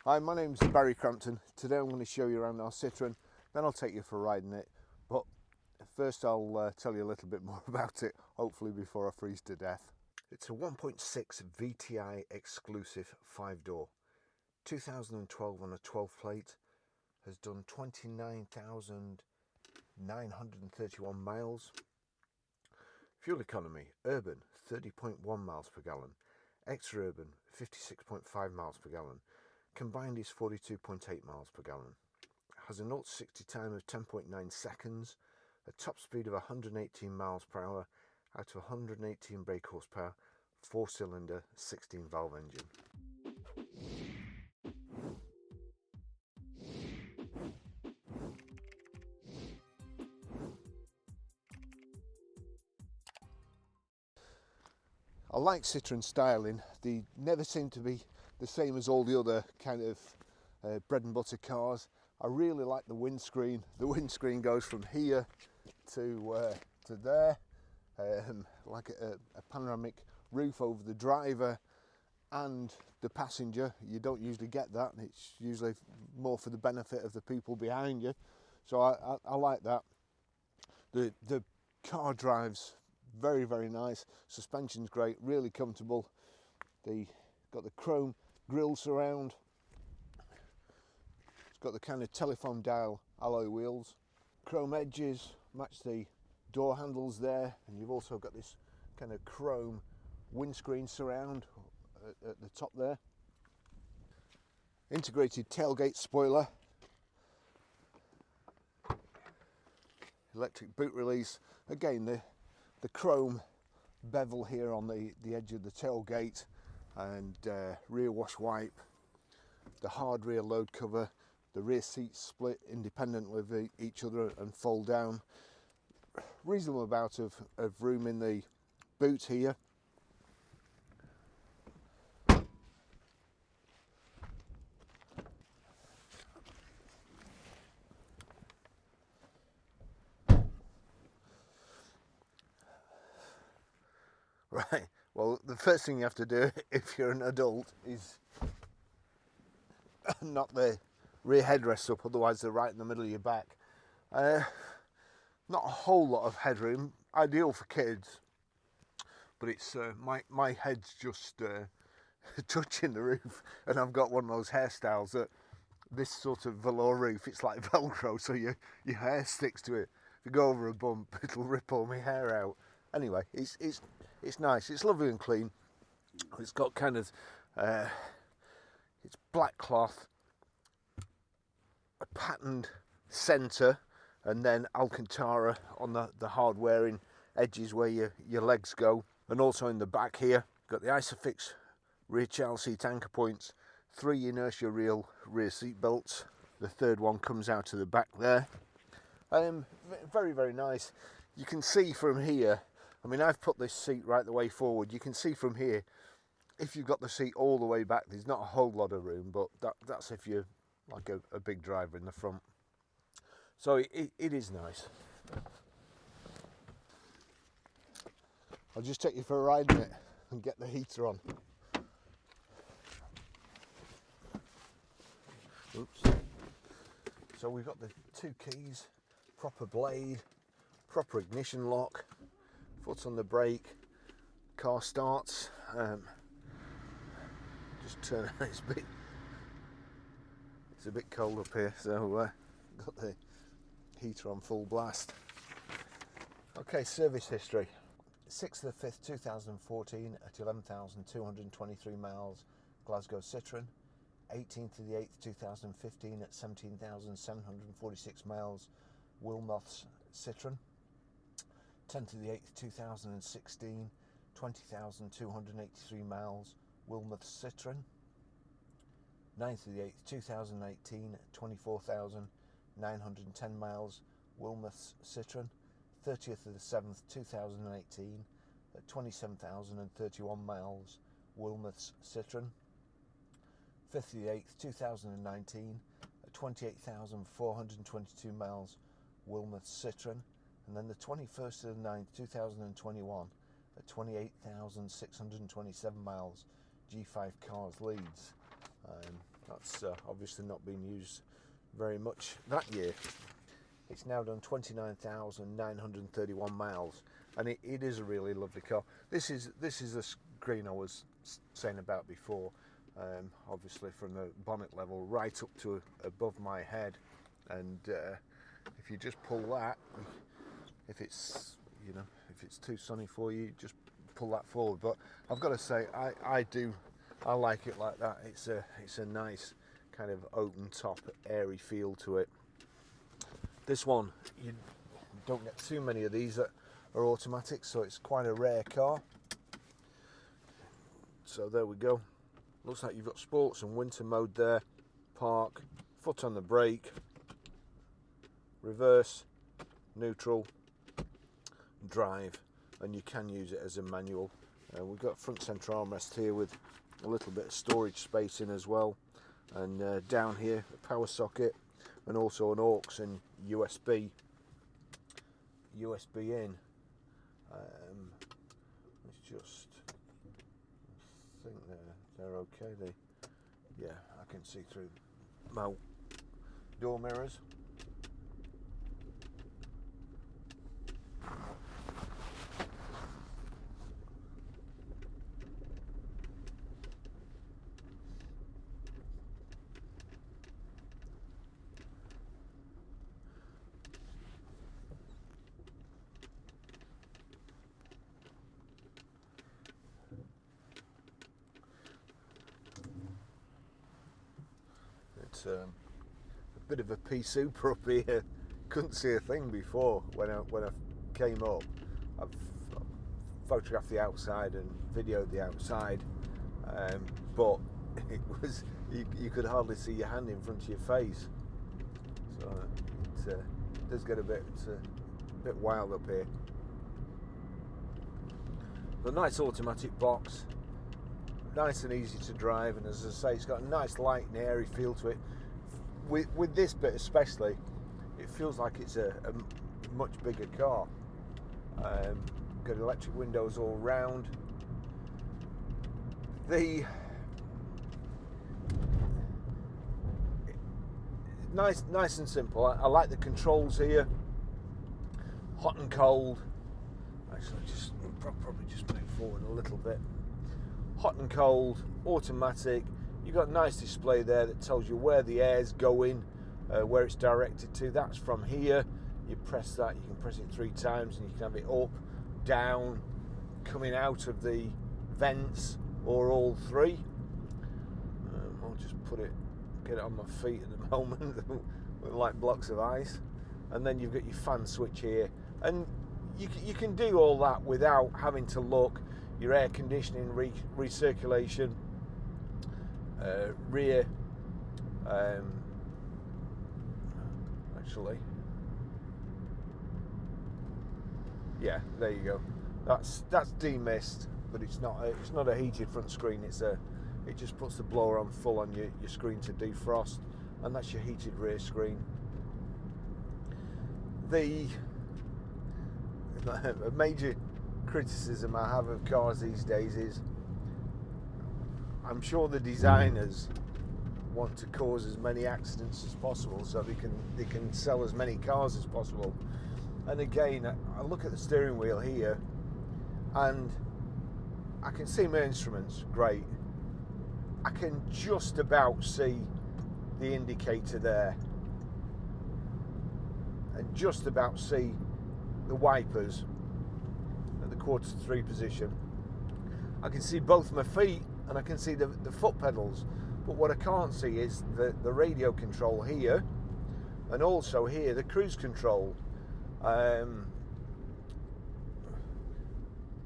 Hi, my name's Barry Crampton. Today I'm going to show you around our Citroen, then I'll take you for a ride in it. But first I'll tell you a little bit more about it, hopefully before I freeze to death. It's a 1.6 VTI exclusive 5-door. 2012 on a 12 plate, has done 29,931 miles. Fuel economy, urban 30.1 miles per gallon, extra urban 56.5 miles per gallon. Combined is 42.8 miles per gallon. Has a 0 to 60 time of 10.9 seconds, a top speed of 118 miles per hour out of 118 brake horsepower, 4-cylinder, 16-valve engine. I like Citroen styling. They never seem to be the same as all the other kind of bread and butter cars. I really like the windscreen. The windscreen goes from here to there, like a panoramic roof over the driver and the passenger. You don't usually get that. It's usually more for the benefit of the people behind you. So I like that. The car drives very, very nice. Suspension's great, really comfortable. They got the chrome grille surround. It's got the kind of telephone dial alloy wheels. Chrome edges match the door handles there, and you've also got this kind of chrome windscreen surround at the top there. Integrated tailgate spoiler. Electric boot release. Again, the chrome bevel here on the edge of the tailgate, and rear wash wipe, the hard rear load cover, the rear seats split independently of each other and fold down. Reasonable amount of room in the boot here. Right, well, the first thing you have to do if you're an adult is knock the rear headrests up, otherwise they're right in the middle of your back. Not a whole lot of headroom, ideal for kids, but it's my head's just touching the roof, and I've got one of those hairstyles that this sort of velour roof, it's like Velcro, so your hair sticks to it. If you go over a bump, it'll rip all my hair out. Anyway, it's nice, it's lovely and clean. It's got kind of it's black cloth, a patterned centre, and then Alcantara on the hard wearing edges where your legs go. And also in the back here, got the Isofix rear child seat anchor points, 3 inertia rear seat belts. The third one comes out to the back there. Very, very nice. You can see from here, I mean, I've put this seat right the way forward. You can see from here, if you've got the seat all the way back, there's not a whole lot of room, but that's if you're like a big driver in the front. So it is nice. I'll just take you for a ride in it and get the heater on. Oops. So we've got the 2 keys, proper blade, proper ignition lock, foot on the brake, car starts. Just turn. It's a bit cold up here, so got the heater on full blast. Okay, service history. 6th of the 5th 2014 at 11,223 miles, Glasgow Citroen. 18th of the 8th 2015 at 17,746 miles, Wilmoth's Citroen. 10th of the 8th 2016, 20,283 miles, Wilmoth's Citroen. 9th of the 8th 2018, 24,910 miles, Wilmoth's Citroen. 30th of the 7th 2018 at 27,031 miles, Wilmoth's Citroen. 5th of the 8th 2019 at 28,422 miles, Wilmoth's Citroen. And then the 21st of the 9th 2021 at 28,627 miles, G5 Cars Leeds. That's obviously not been used very much that year. It's now done 29,931 miles, and it is a really lovely car. This is the screen I was saying about before. Obviously from the bonnet level right up to above my head, and if you just pull that, if it's too sunny for you, just pull that forward. But I've got to say, I like it like that. It's a nice kind of open top, airy feel to it. This one, you don't get too many of these that are automatic, so it's quite a rare car. So there we go. Looks like you've got sports and winter mode there. Park, foot on the brake, reverse, neutral, drive, and you can use it as a manual. We've got a front centre armrest here with a little bit of storage space in as well, and down here a power socket, and also an aux and USB in. Let's just think they're okay. Yeah, I can see through my door mirrors. It's a bit of a pea super up here. Couldn't see a thing before when I came up. I've photographed the outside and videoed the outside, but it was you could hardly see your hand in front of your face. So it does get a bit wild up here. The nice automatic box, nice and easy to drive, and as I say, it's got a nice light and airy feel to it. With this bit especially, it feels like it's a much bigger car. Got electric windows all round. Nice and simple. I like the controls here. Hot and cold. Actually, probably just move forward a little bit. Hot and cold, automatic. You've got a nice display there that tells you where the air's going, where it's directed to. That's from here. You press that, you can press it 3 times, and you can have it up, down, coming out of the vents, or all 3. I'll just get it on my feet at the moment with like blocks of ice. And then you've got your fan switch here, and you can do all that without having to look. Your air conditioning, recirculation, rear, actually, yeah, there you go. That's demist, but it's not a heated front screen. It just puts the blower on full on your screen to defrost, and that's your heated rear screen. A major criticism I have of cars these days is I'm sure the designers want to cause as many accidents as possible so they can sell as many cars as possible. And again, I look at the steering wheel here and I can see my instruments, great. I can just about see the indicator there and just about see the wipers at the 1/4 to 3 position. I can see both my feet and I can see the foot pedals, but what I can't see is the radio control here, and also here the cruise control,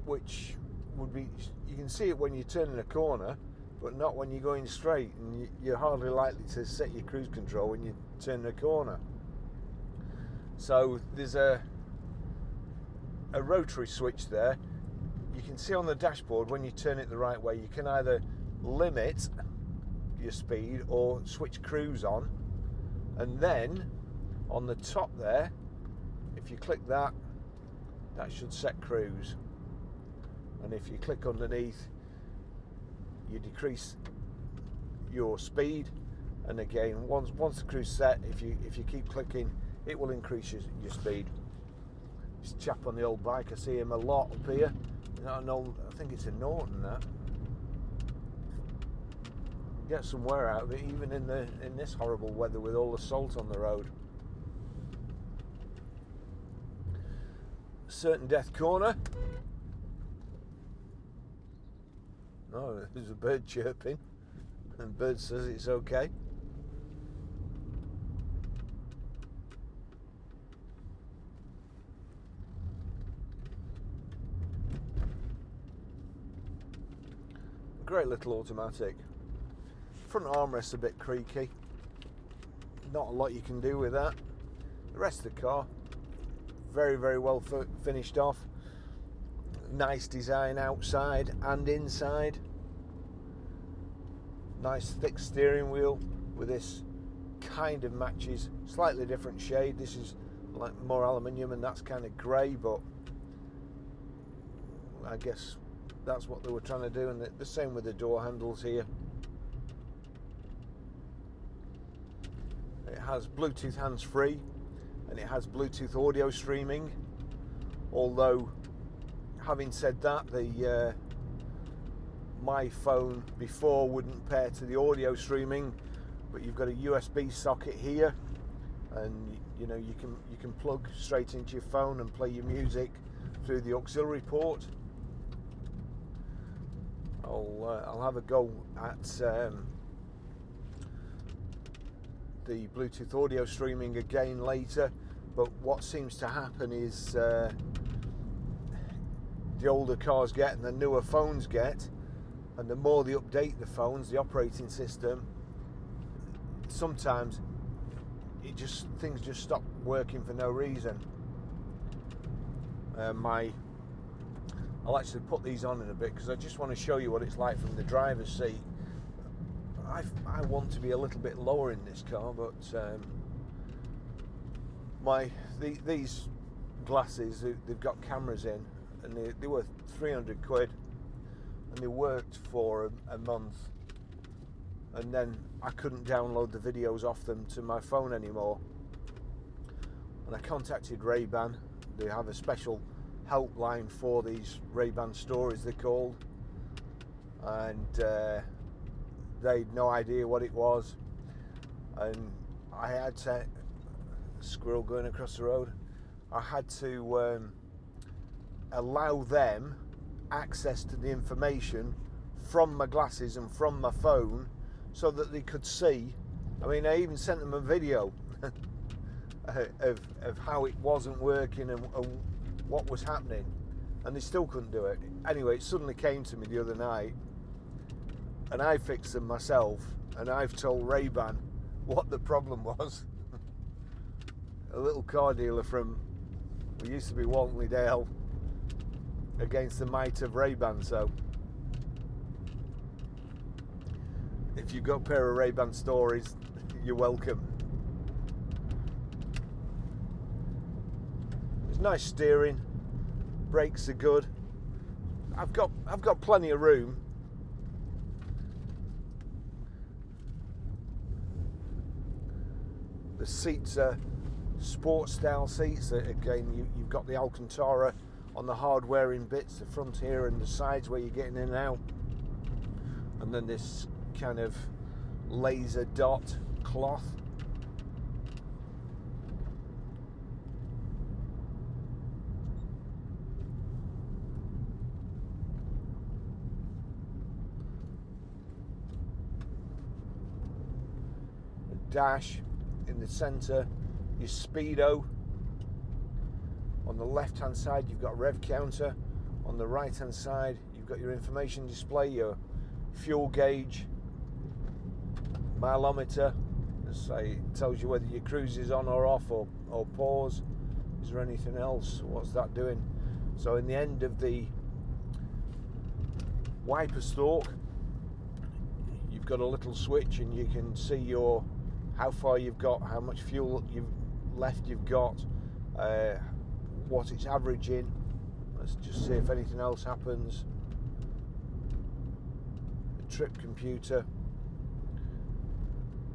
which would be, you can see it when you're turning a corner, but not when you're going straight, and you're hardly likely to set your cruise control when you turn a corner. So there's a rotary switch there. You can see on the dashboard when you turn it the right way, you can either limit your speed or switch cruise on, and then on the top there, if you click that should set cruise, and if you click underneath, you decrease your speed. And again, once the cruise set, if you keep clicking, it will increase your speed. This chap on the old bike, I see him a lot up here. I think it's a Norton that. Get some wear out of it, even in this horrible weather with all the salt on the road. Certain death corner. Oh, there's a bird chirping, and bird says it's okay. Great little automatic. Front armrest's a bit creaky. Not a lot you can do with that. The rest of the car, very, very well finished off. Nice design outside and inside. Nice thick steering wheel with this kind of matches, slightly different shade. This is like more aluminium and that's kind of grey, but I guess that's what they were trying to do. And the same with the door handles here. It has Bluetooth hands-free and it has Bluetooth audio streaming, although having said that, my phone before wouldn't pair to the audio streaming, but you've got a USB socket here, and you know you can plug straight into your phone and play your music through the auxiliary port. I'll have a go at the Bluetooth audio streaming again later, but what seems to happen is the older cars get and the newer phones get, and the more they update the phones, the operating system, sometimes things just stop working for no reason. I'll actually put these on in a bit because I just want to show you what it's like from the driver's seat. I want to be a little bit lower in this car, but these glasses, they've got cameras in, and they were 300 quid, and they worked for a month, and then I couldn't download the videos off them to my phone anymore. And I contacted Ray-Ban. They have a special helpline for these Ray-Ban stories, they're called, and they had no idea what it was, and I had to, squirrel going across the road, I had to allow them access to the information from my glasses and from my phone so that they could see. I mean, I even sent them a video of how it wasn't working and what was happening, and they still couldn't do it. Anyway, it suddenly came to me the other night, and I fixed them myself, and I've told Ray-Ban what the problem was. A little car dealer from, we used to be Waltley-Dale, against the might of Ray-Ban. So if you've got a pair of Ray-Ban stories, you're welcome. There's nice steering, brakes are good. I've got plenty of room. The seats are sports style seats. Again, you've got the Alcantara on the hard wearing bits, the front here and the sides where you're getting in and out, and then this kind of laser dot cloth. A dash in the center, your speedo. On the left hand side you've got a rev counter, on the right hand side you've got your information display, your fuel gauge, mileometer, it tells you whether your cruise is on or off or pause. Is there anything else? What's that doing? So in the end of the wiper stalk you've got a little switch, and you can see how far you've got, how much fuel you've got, what it's averaging. Let's just see if anything else happens. The trip computer,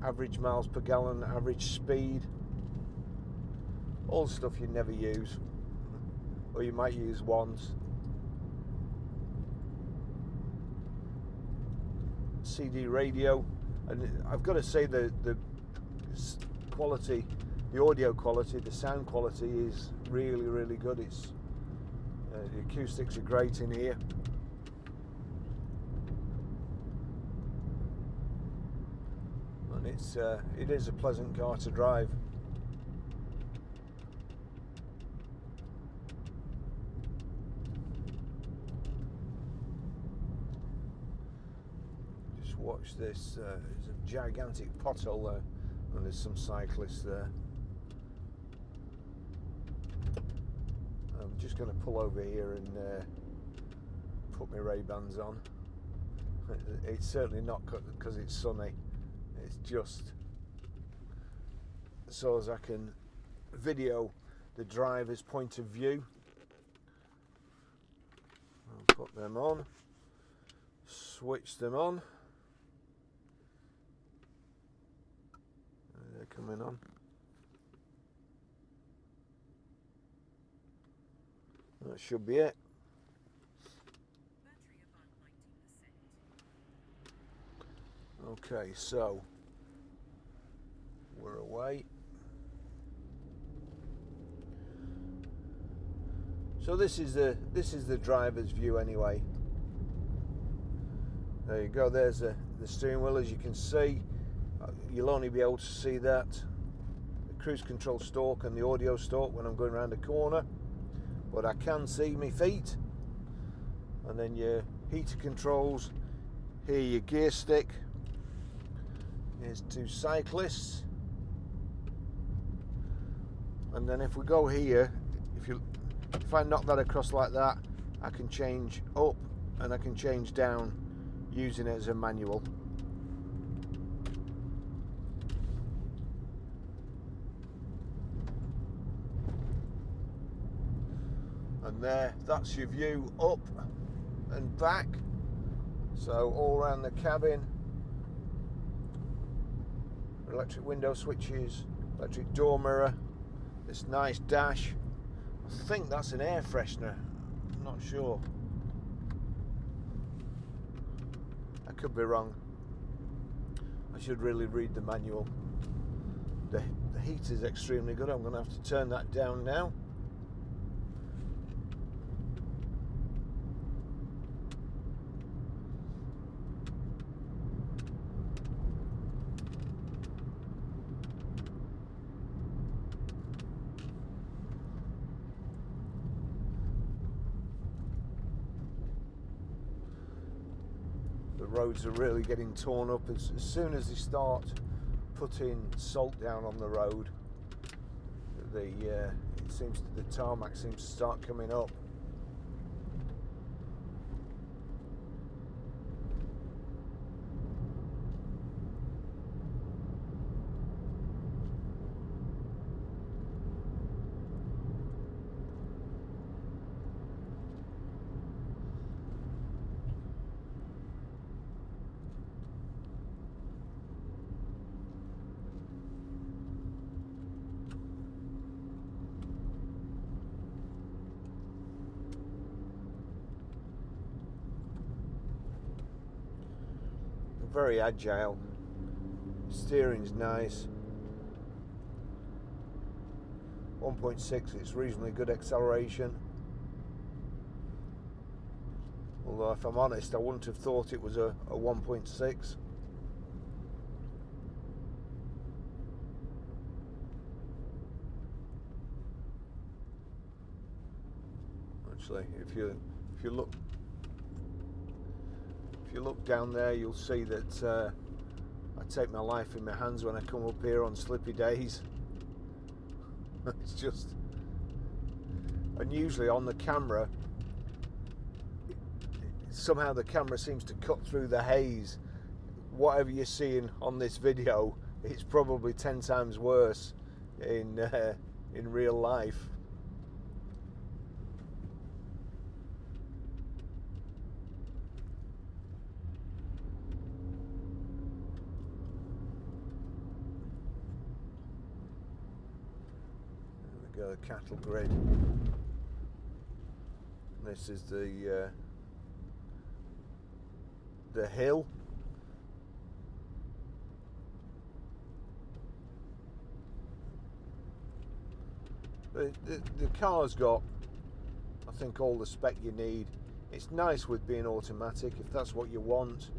average miles per gallon, average speed, all stuff you never use, or you might use once. CD radio, and I've got to say the quality, the audio quality, the sound quality is really, really good. It's the acoustics are great in here. And it is a pleasant car to drive. Just watch this. There's a gigantic pothole there, and there's some cyclists there. I'm just going to pull over here and put my Ray-Bans on. It's certainly not because it's sunny. It's just so as I can video the driver's point of view. I'll put them on, switch them on. They're coming on. That should be it. Okay, so we're away. So this is the driver's view anyway. There you go. There's the steering wheel, as you can see. You'll only be able to see that, the cruise control stalk and the audio stalk when I'm going around a corner, but I can see my feet. And then your heater controls. Here your gear stick. Here's two cyclists, and then if we go here, if I knock that across like that, I can change up and I can change down using it as a manual. And that's your view up and back, so all around the cabin. Electric window switches, electric door mirror, this nice dash. I think that's an air freshener, I'm not sure. I could be wrong. I should really read the manual. The heat is extremely good. I'm going to have to turn that down now. The roads are really getting torn up. As soon as they start putting salt down on the road, it seems the tarmac seems to start coming up. Very agile. Steering's nice. 1.6, it's reasonably good acceleration. Although if I'm honest, I wouldn't have thought it was a 1.6. Actually, if you look down there, you'll see that I take my life in my hands when I come up here on slippy days. It's just, and usually on the camera, somehow the camera seems to cut through the haze. Whatever you're seeing on this video, it's probably 10 times worse in real life. go, the cattle grid. This is the hill. The car's got, I think, all the spec you need. It's nice with being automatic if that's what you want.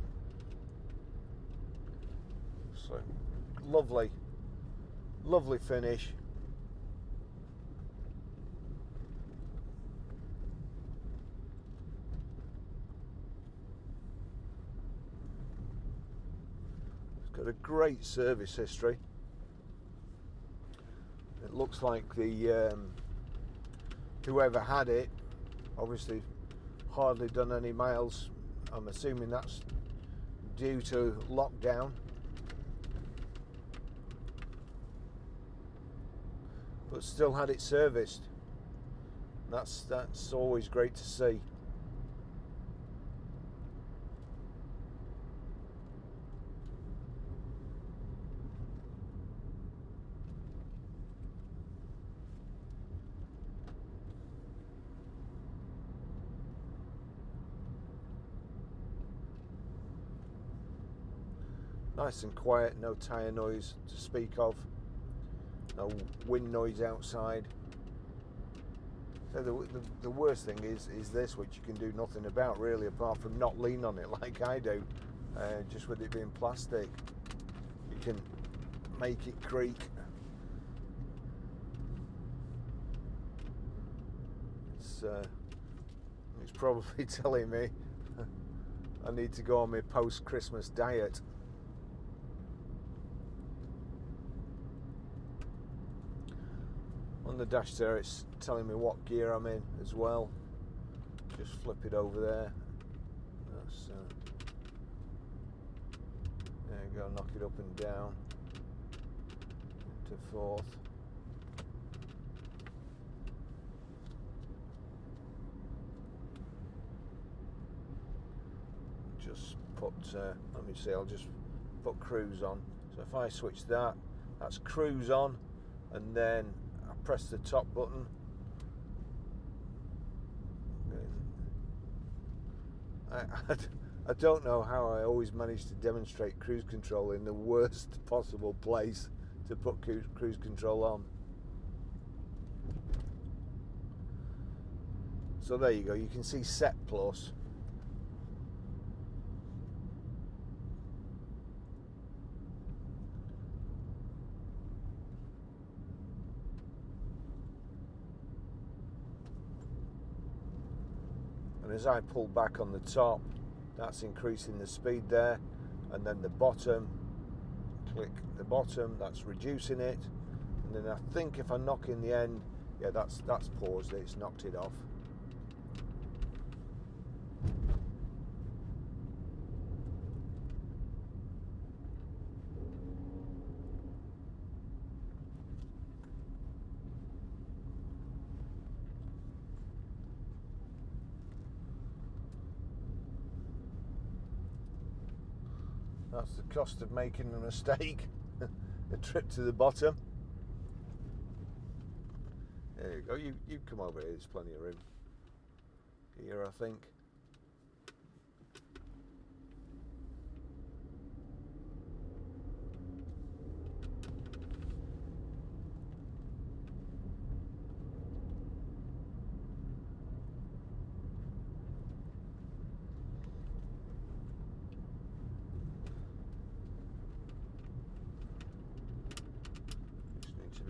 So lovely finish. It's got a great service history. It looks like the whoever had it obviously hardly done any miles. I'm assuming that's due to lockdown. But still had it serviced. That's always great to see. Nice and quiet, no tyre noise to speak of, no wind noise outside. So the worst thing is this, which you can do nothing about really, apart from not lean on it like I do. Just with it being plastic, you can make it creak. It's probably telling me I need to go on my post-Christmas diet. On the dash there, it's telling me what gear I'm in as well. Just flip it over there. That's, there you go, knock it up and down to fourth. Just put, let me see, I'll just put cruise on. So if I switch that, that's cruise on, and then press the top button. I don't know how I always manage to demonstrate cruise control in the worst possible place to put cruise control on. So there you go, you can see set plus. And as I pull back on the top, that's increasing the speed there, and then the bottom, click the bottom, that's reducing it, and then I think if I knock in the end, yeah, that's paused it, it's knocked it off. That's the cost of making a mistake. A trip to the bottom. There you go. You come over here. There's plenty of room here, I think.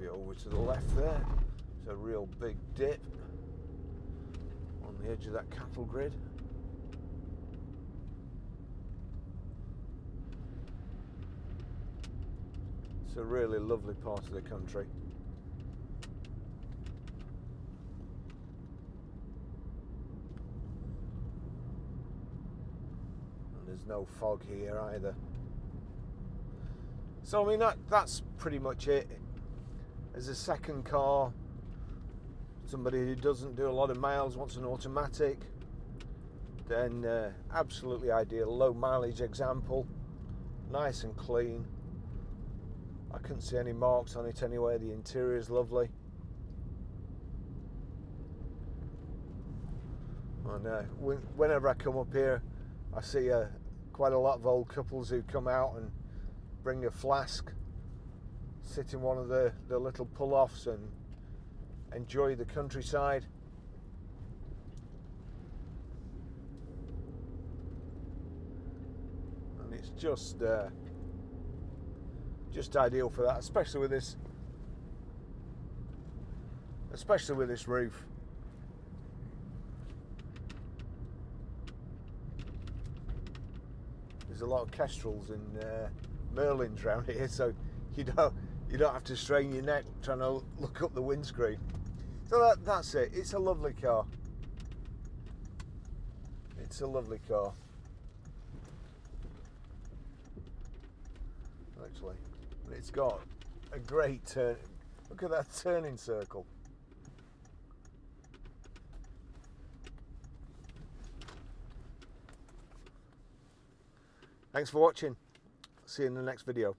Over to the left there, it's a real big dip on the edge of that cattle grid. It's a really lovely part of the country. And there's no fog here either. So I mean that's pretty much it. As a second car, somebody who doesn't do a lot of miles, wants an automatic, then absolutely ideal. Low mileage example, nice and clean. I couldn't see any marks on it anywhere. The interior is lovely. And whenever I come up here, I see quite a lot of old couples who come out and bring a flask, sit in one of the little pull-offs and enjoy the countryside. And it's just ideal for that, especially with this roof. There's a lot of kestrels and merlins around here, so you don't have to strain your neck trying to look up the windscreen. So that's it. It's a lovely car. It's a lovely car, actually. And it's got a great turn. Look at that turning circle. Thanks for watching. See you in the next video.